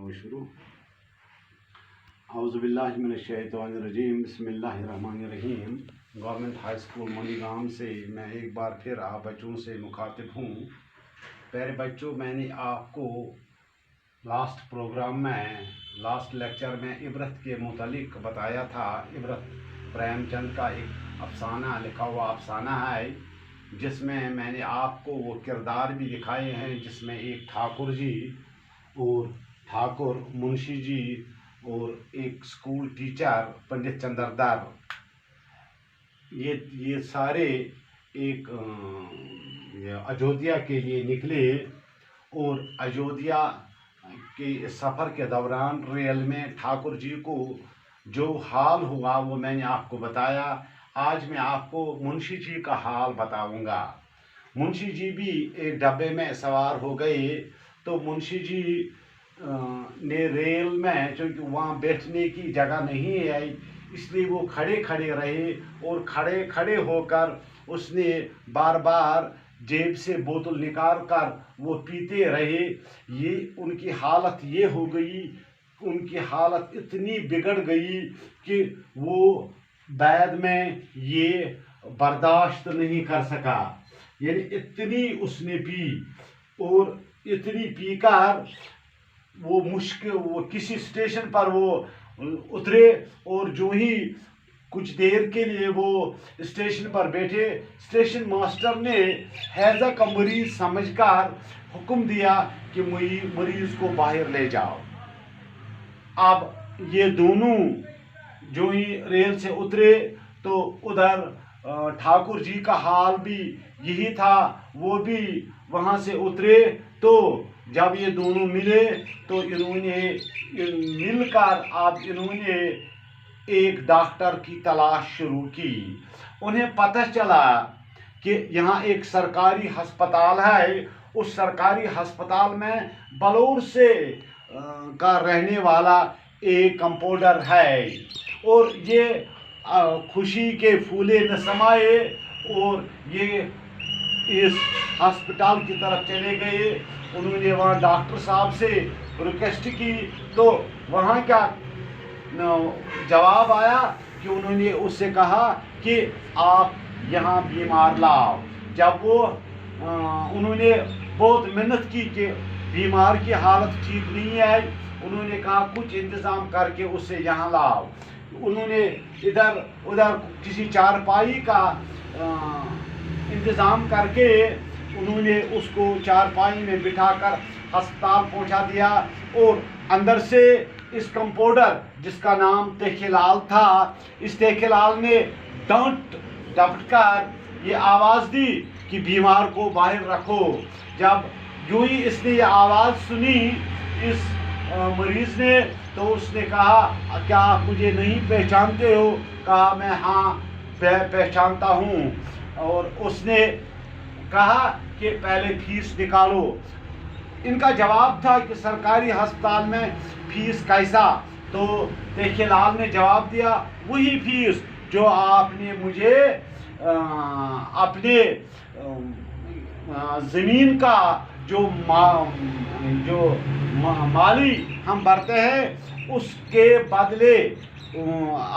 करो शुरू। औज़ुबिल्लाहिमिनश्शैतानिर्रजीम बिस्मिल्लाहिर्रहमानिर्रहीम। गवर्नमेंट हाई स्कूल मनीगाम से मैं एक बार फिर आप बच्चों से मुखातिब हूँ। प्यारे बच्चों, मैंने आपको लास्ट लेक्चर में इबरत के मुतालिक बताया था। इबरत प्रेमचंद का एक अफसाना, लिखा हुआ अफसाना है, जिसमें मैंने आपको वो किरदार भी दिखाए हैं, जिसमें एक ठाकुर जी और ठाकुर मुंशी जी और एक स्कूल टीचर पंडित चंद्रदर, ये सारे एक अयोध्या के लिए निकले। और अयोध्या के सफ़र के दौरान रेल में ठाकुर जी को जो हाल हुआ वो मैंने आपको बताया। आज मैं आपको मुंशी जी का हाल बताऊंगा। मुंशी जी भी एक डब्बे में सवार हो गए। तो मुंशी जी ने रेल में, क्योंकि वहाँ बैठने की जगह नहीं है, इसलिए वो खड़े खड़े रहे और खड़े खड़े होकर उसने बार बार जेब से बोतल निकाल कर वो पीते रहे। ये उनकी हालत ये हो गई, उनकी हालत इतनी बिगड़ गई कि वो बाद में ये बर्दाश्त नहीं कर सका। यानी इतनी उसने पी, और इतनी पीकर वो किसी स्टेशन पर वो उतरे, और जो ही कुछ देर के लिए वो स्टेशन पर बैठे, स्टेशन मास्टर ने हैजा का मरीज समझकर हुक्म दिया कि मरीज को बाहर ले जाओ। अब ये दोनों जो ही रेल से उतरे तो उधर ठाकुर जी का हाल भी यही था, वो भी वहाँ से उतरे। तो जब ये दोनों मिले तो इन्होंने एक डॉक्टर की तलाश शुरू की। उन्हें पता चला कि यहाँ एक सरकारी अस्पताल है। उस सरकारी अस्पताल में बलौर से का रहने वाला एक कंपाउंडर है, और ये खुशी के फूले न समाये और ये इस अस्पताल की तरफ चले गए। उन्होंने वहाँ डॉक्टर साहब से रिक्वेस्ट की, तो वहाँ क्या जवाब आया कि उन्होंने उससे कहा कि आप यहाँ बीमार लाओ। जब वो उन्होंने बहुत मेहनत की कि बीमार की हालत ठीक नहीं है, उन्होंने कहा कुछ इंतज़ाम करके उसे यहाँ लाओ। उन्होंने इधर उधर किसी चारपाई का इंतज़ाम करके उन्होंने उसको चारपाई में बिठाकर अस्पताल पहुंचा दिया। और अंदर से इस कंपाउंडर, जिसका नाम तेखीलाल था, इस तेखीलाल ने डांट डपटकर ये आवाज़ दी कि बीमार को बाहर रखो। जब जो ही इसने ये आवाज़ सुनी इस मरीज़ ने, तो उसने कहा क्या आप मुझे नहीं पहचानते हो? कहा मैं हाँ पहचानता हूँ। और उसने कहा कि पहले फीस निकालो। इनका जवाब था कि सरकारी अस्पताल में फीस कैसा? तो तेखीलाल ने जवाब दिया वही फीस जो आपने मुझे अपने ज़मीन का जो माली हम भरते हैं उसके बदले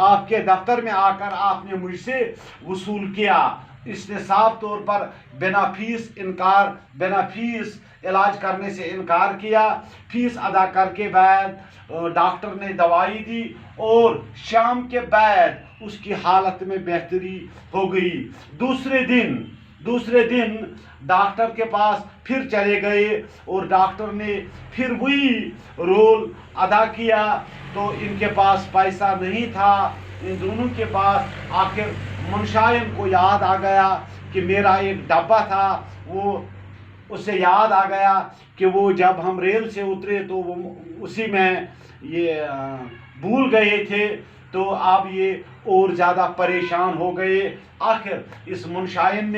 आपके दफ्तर में आकर आपने मुझसे वसूल किया। इसने साफ तौर पर बिना फीस इलाज करने से इनकार किया। फीस अदा करके बाद डॉक्टर ने दवाई दी और शाम के बाद उसकी हालत में बेहतरी हो गई। दूसरे दिन डॉक्टर के पास फिर चले गए और डॉक्टर ने फिर वही रोल अदा किया। तो इनके पास पैसा नहीं था। इन दोनों के पास आखिर मुंशायन को याद आ गया कि मेरा एक डब्बा था। वो उसे याद आ गया कि वो जब हम रेल से उतरे तो वो उसी में ये भूल गए थे। तो अब ये और ज़्यादा परेशान हो गए। आखिर इस मुंशायन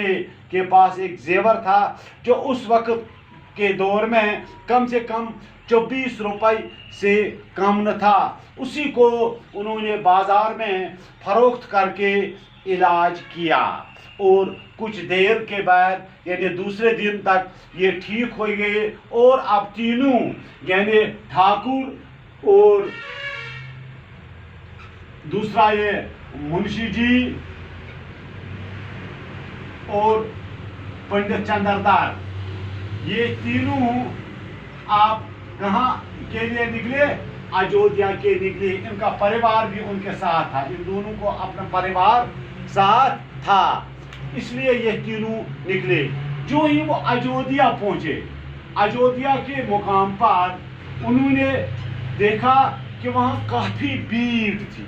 के पास एक जेवर था जो उस वक्त के दौर में कम से कम 24 रुपए से कम न था। उसी को उन्होंने बाज़ार में फरोख्त करके इलाज किया। اور کچھ دیر کے بعد یعنی دوسرے دن تک یہ ٹھیک ہو گئے، اور اب تینوں یعنی ٹھاکر اور دوسرا یہ منشی جی اور پنڈت چندردار، یہ تینوں آپ کہاں کے لیے نکلے؟ اجودھیا کے نکلے۔ ان کا پریوار بھی ان کے ساتھ تھا، ان دونوں کو اپنا پریوار ساتھ تھا، اس لیے یہ تینوں نکلے۔ جو ہی وہ اجودھیا پہنچے، اجودھیا کے مقام پر انہوں نے دیکھا کہ وہاں کافی بھیڑ تھی،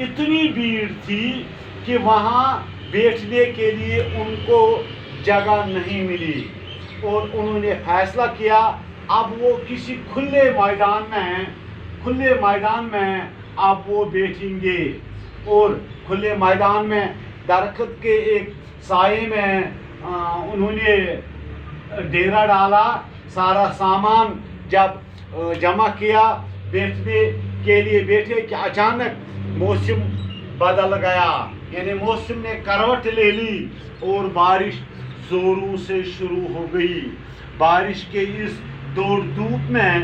اتنی بھیڑ تھی کہ وہاں بیٹھنے کے لیے ان کو جگہ نہیں ملی، اور انہوں نے فیصلہ کیا اب وہ کسی کھلے میدان میں اب وہ بیٹھیں گے، اور کھلے میدان میں درخت کے ایک سائے میں انہوں نے ڈیرا ڈالا، سارا سامان جب جمع کیا بیٹھنے کے لیے بیٹھے کہ اچانک موسم بدل گیا، یعنی موسم نے کروٹ لے لی اور بارش زوروں سے شروع ہو گئی۔ بارش کے اس دوڑ دھوپ میں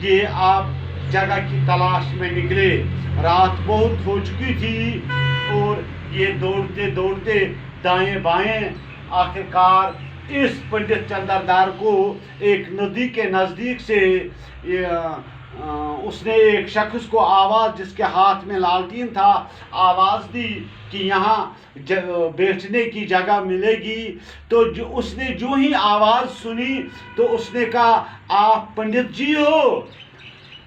یہ آپ جگہ کی تلاش میں نکلے۔ رات بہت ہو چکی تھی اور یہ دوڑتے دوڑتے دائیں بائیں آخرکار اس پنڈت چندردار کو ایک ندی کے نزدیک سے اس نے ایک شخص کو آواز، جس کے ہاتھ میں لالٹین تھا، آواز دی کہ یہاں بیٹھنے کی جگہ ملے گی۔ تو اس نے جو ہی آواز سنی تو اس نے کہا آپ پنڈت جی ہو؟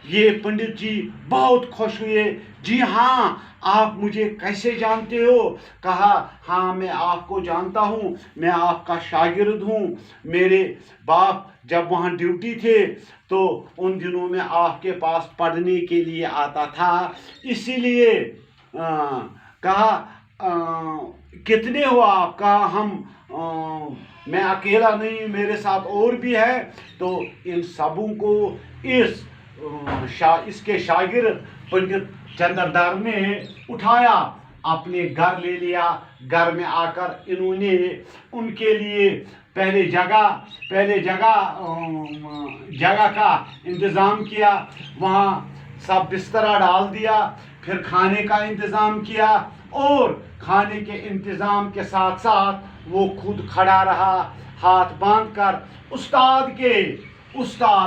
یہ پنڈت جی بہت خوش ہوئے، جی ہاں، آپ مجھے کیسے جانتے ہو؟ کہا ہاں میں آپ کو جانتا ہوں، میں آپ کا شاگرد ہوں، میرے باپ جب وہاں ڈیوٹی تھے تو ان دنوں میں آپ کے پاس پڑھنے کے لیے آتا تھا، اسی لیے کہا کتنے ہو آپ؟ کہا ہم میں اکیلا نہیں، میرے ساتھ اور بھی ہے۔ تو ان سبوں کو اس کے شاگرد پنڈت چندردار نے اٹھایا، اپنے گھر لے لیا۔ گھر میں آ کر انہوں نے ان کے لیے پہلے جگہ کا انتظام کیا، وہاں سب بسترا ڈال دیا، پھر کھانے کا انتظام کیا، اور کھانے کے انتظام کے ساتھ ساتھ وہ خود کھڑا رہا ہاتھ باندھ کر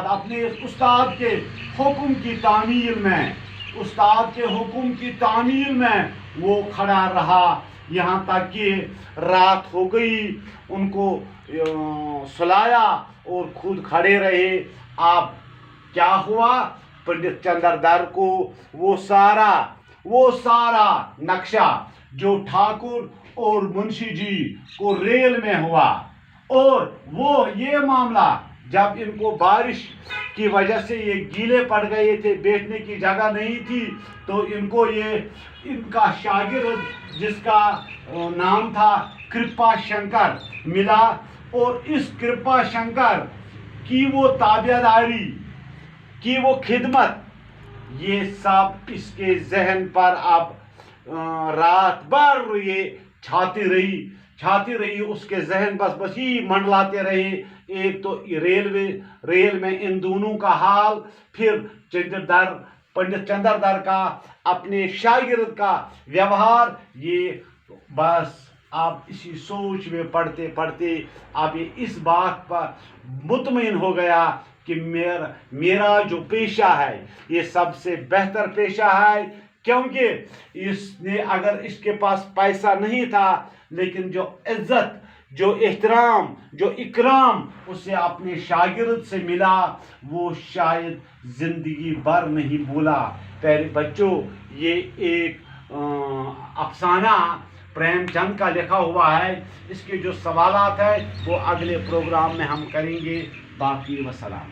اپنے استاد کے حکم کی تعمیل میں وہ کھڑا رہا، یہاں تک کہ رات ہو گئی، ان کو سلایا اور خود کھڑے رہے۔ اب کیا ہوا؟ پنڈت چندردار کو وہ سارا نقشہ جو ٹھاکر اور منشی جی کو ریل میں ہوا، اور وہ یہ معاملہ جب ان کو بارش کی وجہ سے یہ گیلے پڑ گئے تھے، بیٹھنے کی جگہ نہیں تھی، تو ان کو ان کا شاگرد جس کا نام تھا کرپا شنکر ملا، اور اس کرپا شنکر کی وہ تابعداری، کی وہ خدمت، یہ سب اس کے ذہن پر اب رات بھر یہ چھاتی رہی، اس کے ذہن بس ہی منڈلاتے رہے۔ ایک تو ریل میں ان دونوں کا حال، پھر پنڈت چندردار کا اپنے شاگرد کا ویوہار، یہ بس اب اسی سوچ میں پڑھتے پڑھتے اب یہ اس بات پر مطمئن ہو گیا کہ میرا جو پیشہ ہے یہ سب سے بہتر پیشہ ہے، کیونکہ اگر اس کے پاس پیسہ نہیں تھا، لیکن جو عزت، جو احترام، جو اکرام اسے اپنے شاگرد سے ملا، وہ شاید زندگی بھر نہیں بھولا۔ پیارے بچوں، یہ ایک افسانہ پریم چند کا لکھا ہوا ہے، اس کے جو سوالات ہیں وہ اگلے پروگرام میں ہم کریں گے۔ باقی وسلام۔